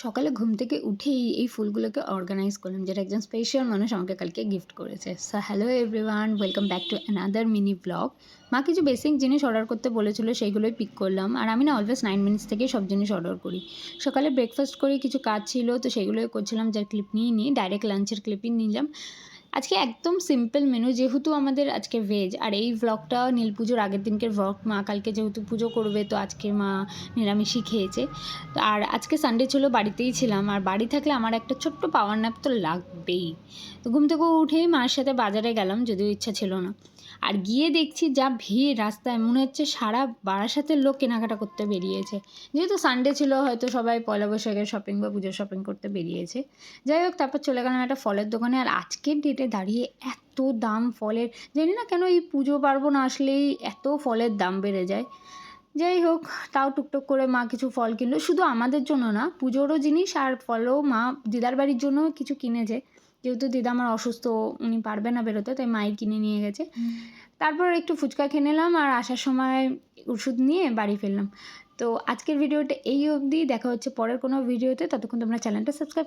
সকালে ঘুম থেকে উঠেই এই ফুলগুলোকে অর্গানাইজ করলাম, যেটা একজন স্পেশাল মানুষ আমাকে কালকে গিফট করেছে। So hello everyone, welcome back to another mini blog. মা কিছু বেসিক জিনিস অর্ডার করতে বলেছিল, সেইগুলোই পিক করলাম। আর আমি না অলওয়েজ 9 মিনিটস থেকেই সব জিনিস অর্ডার করি। সকালে ব্রেকফাস্ট করে কিছু কাজ ছিল, তো সেগুলোই করছিলাম, যার ক্লিপ নিয়ে নিই, ডাইরেক্ট লাঞ্চের ক্লিপই নিলাম। আজকে একদম সিম্পল মেনু, যেহেতু আমাদের আজকে ভেজ। আর এই ভ্লগটা নীল পুজোর আগের দিনকের ভ্লগ। মা কালকে যেহেতু পুজো করবে, তো আজকে মা নিরামিষই খেয়েছে। তো আর আজকে সানডে ছিল, বাড়িতেই ছিলাম। আর বাড়ি থাকলে আমার একটা ছোট্ট পাওয়ার ন্যাপ তো লাগবেই। তো ঘুম থেকে উঠেই মার সাথে বাজারে গেলাম, যদিও ইচ্ছা ছিল না। আর গিয়ে দেখছি যা ভিড় রাস্তায়, মনে হচ্ছে সারা বারাসাতের লোক কেনাকাটা করতে বেরিয়েছে। যেহেতু সানডে ছিল, হয়তো সবাই পয়লা বৈশাখের শপিং বা পুজোর শপিং করতে বেরিয়েছে। যাই হোক, তারপর চলে গেলাম একটা ফলের দোকানে। আর আজকের ডেটে দাঁড়িয়ে এত দাম ফলের, জানি না কেন এই পুজো পার্বণ আসলেই এত ফলের দাম বেড়ে যায়। যাই হোক, তাও টুকটুক করে মা কিছু ফল কিনলো, শুধু আমাদের জন্য না, পুজোরও জিনিস আর ফলও মা দিদার বাড়ির জন্য কিছু কিনেছে। যেহেতু দিদা আমার অসুস্থ, উনি পারবে না বেরোতে, তাই মাই কিনে নিয়ে গেছে। তারপর একটু ফুচকা খেয়ে নিলাম, আর আসার সময় ওষুধ নিয়ে বাড়ি ফিরলাম। তো আজকের ভিডিওটা এই অবধি, দেখা হচ্ছে পরের কোনো ভিডিওতে। ততক্ষণ তোমরা চ্যানেলটা সাবস্ক্রাইব